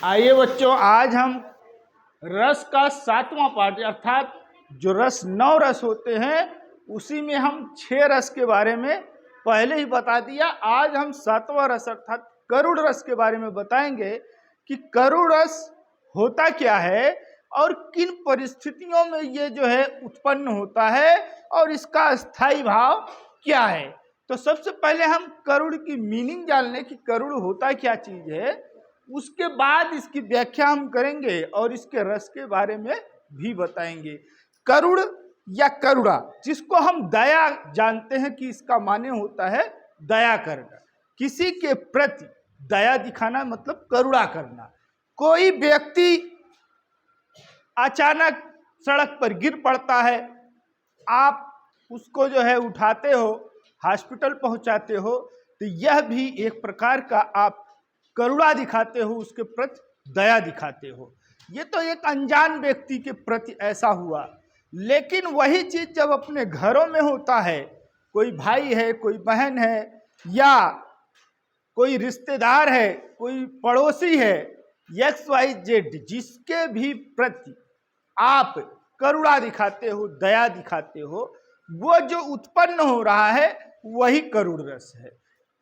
आइए बच्चों, आज हम रस का 7वां पाठ अर्थात जो रस 9 रस होते हैं उसी में हम 6 रस के बारे में पहले ही बता दिया। आज हम 7वां रस अर्थात करुण रस के बारे में बताएंगे कि करुण रस होता क्या है और किन परिस्थितियों में ये जो है उत्पन्न होता है और इसका स्थायी भाव क्या है। तो सबसे पहले हम करुण की मीनिंग जान लें कि करुण होता क्या चीज है, उसके बाद इसकी व्याख्या हम करेंगे और इसके रस के बारे में भी बताएंगे। करुण या करुणा, जिसको हम दया जानते हैं कि इसका माने होता है दया करना, किसी के प्रति दया दिखाना मतलब करुणा करना। कोई व्यक्ति अचानक सड़क पर गिर पड़ता है, आप उसको जो है उठाते हो, हॉस्पिटल पहुंचाते हो, तो यह भी एक प्रकार का आप करुणा दिखाते हो, उसके प्रति दया दिखाते हो। ये तो एक अनजान व्यक्ति के प्रति ऐसा हुआ, लेकिन वही चीज जब अपने घरों में होता है, कोई भाई है, कोई बहन है या कोई रिश्तेदार है, कोई पड़ोसी है, XYZ, जिसके भी प्रति आप करुणा दिखाते हो, दया दिखाते हो, वो जो उत्पन्न हो रहा है वही करुण रस है।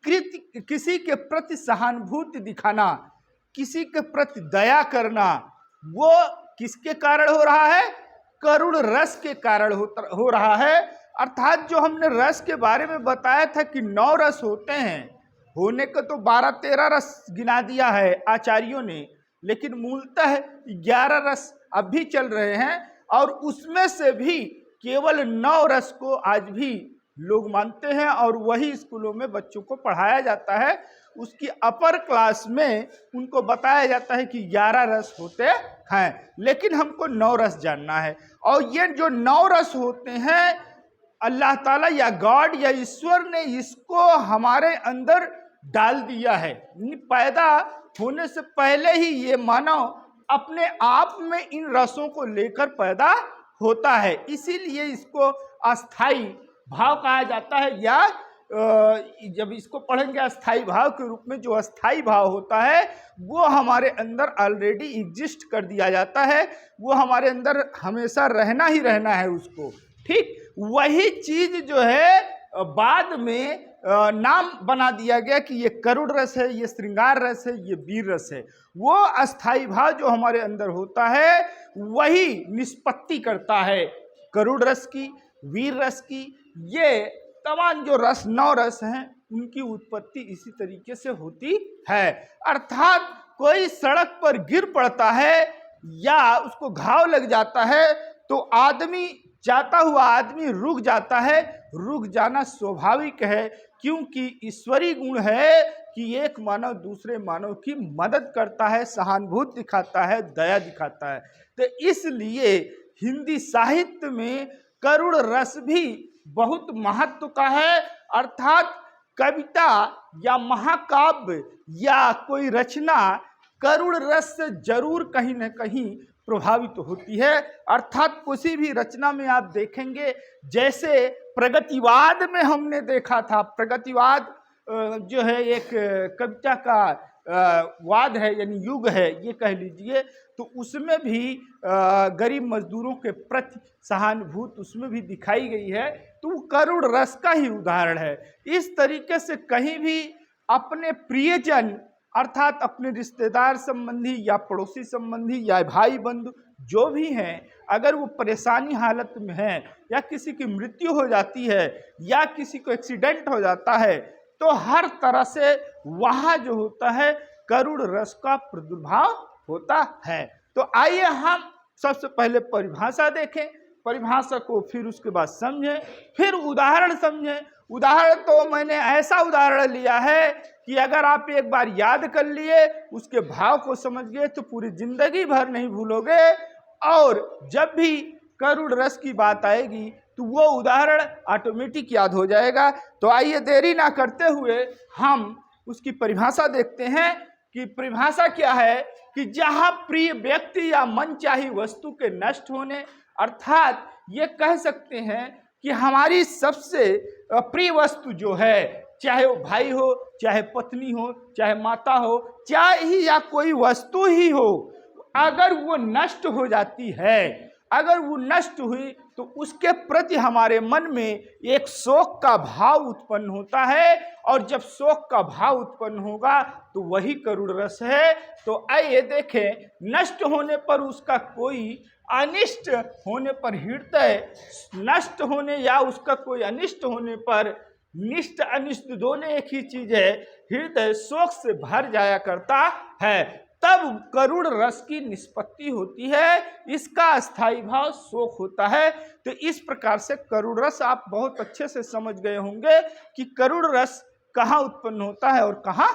किसी के प्रति सहानुभूति दिखाना, किसी के प्रति दया करना, वो किसके कारण हो रहा है? करुण रस के कारण हो रहा है। अर्थात जो हमने रस के बारे में बताया था कि 9 रस होते हैं, होने को तो 12-13 रस गिना दिया है आचार्यों ने, लेकिन मूलतः 11 रस अब भी चल रहे हैं और उसमें से भी केवल 9 रस को आज भी लोग मानते हैं और वही स्कूलों में बच्चों को पढ़ाया जाता है। उसकी अपर क्लास में उनको बताया जाता है कि 11 रस होते हैं, लेकिन हमको 9 रस जानना है। और ये जो 9 रस होते हैं, अल्लाह ताला या गॉड या ईश्वर ने इसको हमारे अंदर डाल दिया है। पैदा होने से पहले ही ये मानव अपने आप में इन रसों को लेकर पैदा होता है, इसीलिए इसको अस्थाई भाव कहा जाता है। या जब इसको पढ़ेंगे अस्थाई भाव के रूप में, जो अस्थाई भाव होता है वो हमारे अंदर ऑलरेडी एग्जिस्ट कर दिया जाता है, वो हमारे अंदर हमेशा रहना ही रहना है उसको। ठीक वही चीज जो है बाद में नाम बना दिया गया कि ये करुण रस है, ये श्रृंगार रस है, ये वीर रस है। वो अस्थाई भाव जो हमारे अंदर होता है वही निष्पत्ति करता है करुण रस की, वीर रस की। ये तमाम जो रस 9 रस हैं उनकी उत्पत्ति इसी तरीके से होती है। अर्थात कोई सड़क पर गिर पड़ता है या उसको घाव लग जाता है तो आदमी, जाता हुआ आदमी रुक जाता है। रुक जाना स्वाभाविक है, क्योंकि ईश्वरीय गुण है कि एक मानव दूसरे मानव की मदद करता है, सहानुभूति दिखाता है, दया दिखाता है। तो इसलिए हिंदी साहित्य में करुण रस भी बहुत महत्व का है। अर्थात कविता या महाकाव्य या कोई रचना करुण रस से जरूर कहीं न कहीं प्रभावित होती है। अर्थात किसी भी रचना में आप देखेंगे, जैसे प्रगतिवाद में हमने देखा था, प्रगतिवाद जो है एक कविता का वाद है, यानी युग है ये कह लीजिए, तो उसमें भी गरीब मजदूरों के प्रति सहानुभूति उसमें भी दिखाई गई है, तो वो करुण रस का ही उदाहरण है। इस तरीके से कहीं भी अपने प्रियजन अर्थात अपने रिश्तेदार संबंधी या पड़ोसी संबंधी या भाई बंधु जो भी हैं, अगर वो परेशानी हालत में है या किसी की मृत्यु हो जाती है या किसी को एक्सीडेंट हो जाता है, तो हर तरह से वहाँ जो होता है करुण रस का प्रादुर्भाव होता है। तो आइए हम सबसे पहले परिभाषा देखें, परिभाषा को फिर उसके बाद समझें, फिर उदाहरण समझें। उदाहरण तो मैंने ऐसा उदाहरण लिया है कि अगर आप एक बार याद कर लिए, उसके भाव को समझ गए, तो पूरी जिंदगी भर नहीं भूलोगे। और जब भी करुण रस की बात आएगी तो वो उदाहरण ऑटोमेटिक याद हो जाएगा। तो आइए देरी ना करते हुए हम उसकी परिभाषा देखते हैं कि परिभाषा क्या है कि जहाँ प्रिय व्यक्ति या मनचाही वस्तु के नष्ट होने, अर्थात ये कह सकते हैं कि हमारी सबसे प्रिय वस्तु जो है, चाहे वो भाई हो, चाहे पत्नी हो, चाहे माता हो, चाहे या कोई वस्तु ही हो, अगर वो नष्ट हो जाती है, अगर वो नष्ट हुई तो उसके प्रति हमारे मन में एक शोक का भाव उत्पन्न होता है, और जब शोक का भाव उत्पन्न होगा तो वही करुण रस है। तो आइए देखें, नष्ट होने पर उसका कोई अनिष्ट होने पर हृदय नष्ट होने या उसका कोई अनिष्ट होने पर, निष्ठ अनिष्ट दोनों एक ही चीज है, हृदय शोक से भर जाया करता है, तब करुण रस की निष्पत्ति होती है, इसका अस्थाई भाव शोक होता है। तो इस प्रकार से करुण रस आप बहुत अच्छे से समझ गए होंगे कि करुण रस कहाँ उत्पन्न होता है और कहाँ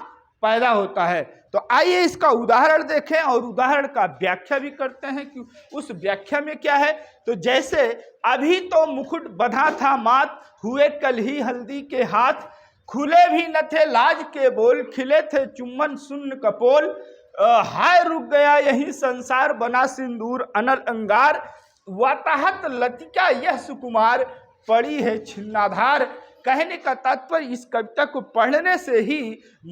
पैदा होता है। तो आइए इसका उदाहरण देखें और उदाहरण का व्याख्या भी करते हैं कि उस व्याख्या में क्या है। तो जैसे अभी तो मुकुट बंधा था मात, हुए कल ही हल्दी के हाथ, खुले भी न थे लाज के बोल, खिले थे चुम्बन शून्य कपोल, हाय रुक गया यही संसार बना सिंदूर अनल अंगार, वाताहत लतिका यह सुकुमार, पड़ी है छिन्नाधार। कहने का तात्पर्य इस कविता को पढ़ने से ही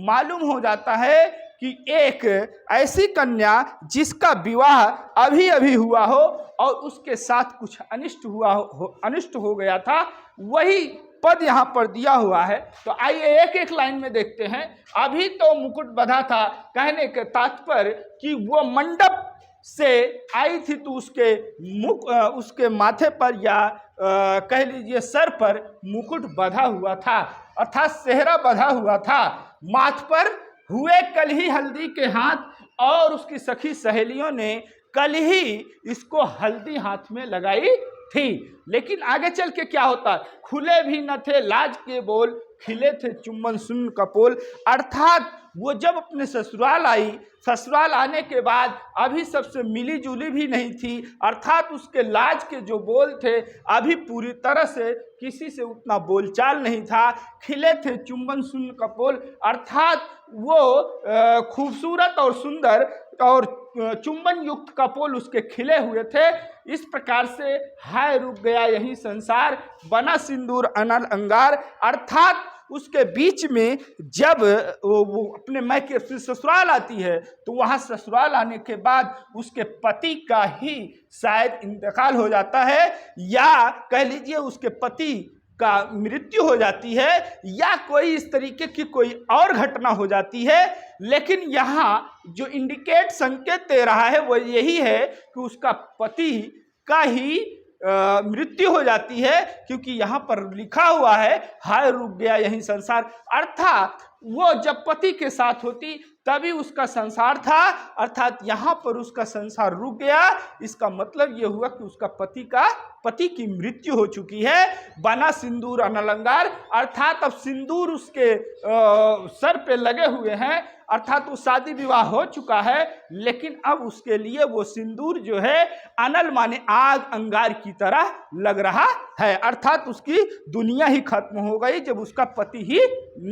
मालूम हो जाता है कि एक ऐसी कन्या जिसका विवाह अभी अभी हुआ हो और उसके साथ कुछ अनिष्ट हो गया था, वही पद यहाँ पर दिया हुआ है। तो आइए एक एक लाइन में देखते हैं। अभी तो मुकुट बंधा था, कहने के तात्पर्य कि वो मंडप से आई थी तो उसके माथे पर या कह लीजिए सर पर मुकुट बंधा हुआ था, अर्थात सेहरा बंधा हुआ था। माथ पर हुए कल ही हल्दी के हाथ, और उसकी सखी सहेलियों ने कल ही इसको हल्दी हाथ में लगाई थी। लेकिन आगे चल के क्या होता, खुले भी न थे लाज के बोल, खिले थे चुम्बन शून्य कपोल, अर्थात वो जब अपने ससुराल आई, ससुराल आने के बाद अभी सबसे मिली जुली भी नहीं थी, अर्थात उसके लाज के जो बोल थे अभी पूरी तरह से किसी से उतना बोलचाल नहीं था। खिले थे चुम्बन शून्य कपोल, अर्थात वो खूबसूरत और सुंदर और चुंबन युक्त कपोल उसके खिले हुए थे। इस प्रकार से हाय रुक गया यही संसार, बना सिंदूर अनल अंगार, अर्थात उसके बीच में जब वो अपने मायके से ससुराल आती है तो वहाँ ससुराल आने के बाद उसके पति का ही शायद इंतकाल हो जाता है, या कह लीजिए उसके पति का मृत्यु हो जाती है, या कोई इस तरीके की कोई और घटना हो जाती है। लेकिन यहाँ जो इंडिकेट संकेत दे रहा है वो यही है कि उसका पति का ही मृत्यु हो जाती है, क्योंकि यहाँ पर लिखा हुआ है हाय रुक गया यही संसार, अर्थात वो जब पति के साथ होती तभी उसका संसार था, अर्थात यहाँ पर उसका संसार रुक गया। इसका मतलब ये हुआ कि उसका पति की मृत्यु हो चुकी है। बना सिंदूर अनलंगार, अर्थात अब सिंदूर उसके सर पे लगे हुए हैं, अर्थात वो शादी विवाह हो चुका है, लेकिन अब उसके लिए वो सिंदूर जो है अनल माने आग अंगार की तरह लग रहा है, अर्थात उसकी दुनिया ही खत्म हो गई जब उसका पति ही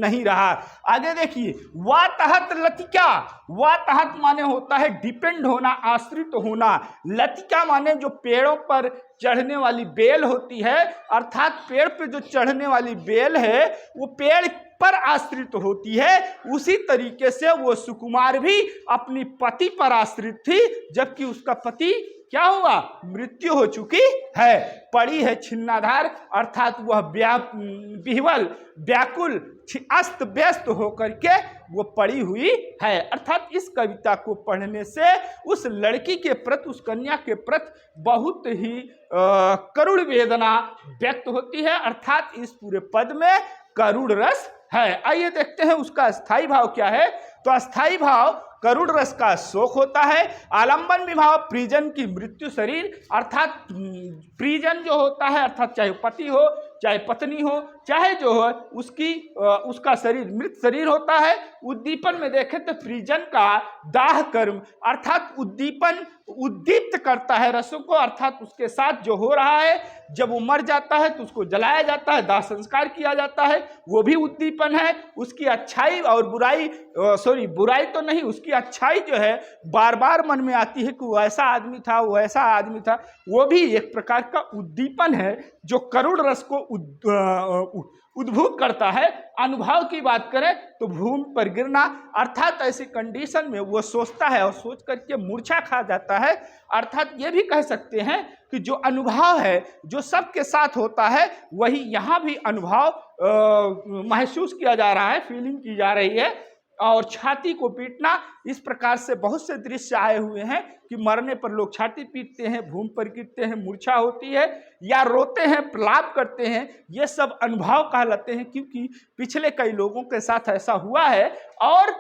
नहीं रहा। आगे देखिए, वातहत लतिका, वातहत माने होता है डिपेंड होना, आश्रित होना। लतिका माने जो पेड़ों पर चढ़ने वाली बेल होती है, अर्थात पेड़ पे जो चढ़ने वाली बेल है वो पेड़ पर आश्रित होती है। उसी तरीके से वो सुकुमार भी अपनी पति पर आश्रित थी, जबकि उसका पति क्या हुआ, मृत्यु हो चुकी है। पड़ी है छिन्नाधार, अर्थात वह विह्वल व्याकुल अस्त व्यस्त होकर के वो पड़ी हुई है। अर्थात इस कविता को पढ़ने से उस लड़की के प्रति, उस कन्या के प्रति बहुत ही करुण वेदना व्यक्त होती है, अर्थात इस पूरे पद में करुण रस है। आइए देखते हैं उसका अस्थाई भाव क्या है। तो अस्थाई भाव करुण रस का शोक होता है। आलंबन विभाव प्रिजन की मृत्यु शरीर, अर्थात प्रिजन जो होता है, अर्थात चाहे पति हो चाहे पत्नी हो चाहे जो हो उसका शरीर मृत शरीर होता है। उद्दीपन में देखें तो प्रिजन का दाह कर्म, अर्थात उद्दीप्त करता है रसों को, अर्थात उसके साथ जो हो रहा है जब वो मर जाता है तो उसको जलाया जाता है, दाह संस्कार किया जाता है, वो भी उद्दीपन है। उसकी अच्छाई और बुराई, बुराई तो नहीं, उसकी अच्छाई जो है बार बार मन में आती है कि वो ऐसा आदमी था, वो ऐसा आदमी था, वो भी एक प्रकार का उद्दीपन है जो करुण रस को उद्भूत करता है। अनुभव की बात करें तो भूमि पर गिरना, अर्थात ऐसी कंडीशन में वो सोचता है और सोच करके मूर्छा खा जाता है। अर्थात ये भी कह सकते हैं कि जो अनुभव है जो सबके साथ होता है वही यहाँ भी अनुभव महसूस किया जा रहा है, फीलिंग की जा रही है। और छाती को पीटना, इस प्रकार से बहुत से दृश्य आए हुए हैं कि मरने पर लोग छाती पीटते हैं, भूमि पर गिरते हैं, मूर्छा होती है या रोते हैं, प्रलाप करते हैं। ये सब अनुभव कहलाते हैं, क्योंकि पिछले कई लोगों के साथ ऐसा हुआ है और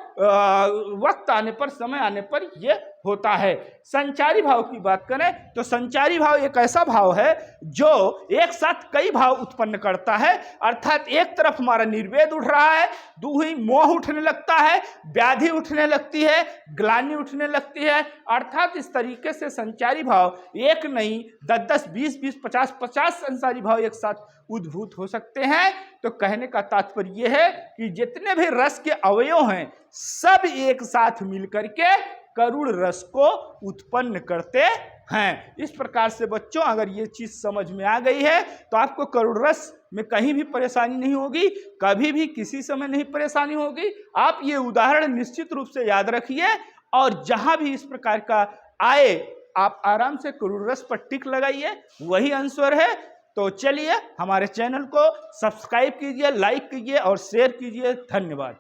वक्त आने पर, समय आने पर ये होता है। संचारी भाव की बात करें तो संचारी भाव एक ऐसा भाव है जो एक साथ कई भाव उत्पन्न करता है। अर्थात एक तरफ हमारा निर्वेद उठ रहा है, दूसरी मोह उठने लगता है, व्याधि उठने लगती है, ग्लानि उठने लगती है। अर्थात इस तरीके से संचारी भाव एक नहीं 10-10, 20-20, 50-50 संचारी भाव एक साथ उद्भूत हो सकते हैं। तो कहने का तात्पर्य यह है कि जितने भी रस के अवयव हैं सब एक साथ मिलकर के करुण रस को उत्पन्न करते हैं। इस प्रकार से बच्चों अगर ये चीज समझ में आ गई है तो आपको करुण रस में कहीं भी परेशानी नहीं होगी, कभी भी किसी समय नहीं परेशानी होगी। आप ये उदाहरण निश्चित रूप से याद रखिए और जहां भी इस प्रकार का आए आप आराम से करुण रस पर टिक लगाइए, वही आंसर है। तो चलिए हमारे चैनल को सब्सक्राइब कीजिए, लाइक कीजिए और शेयर कीजिए। धन्यवाद।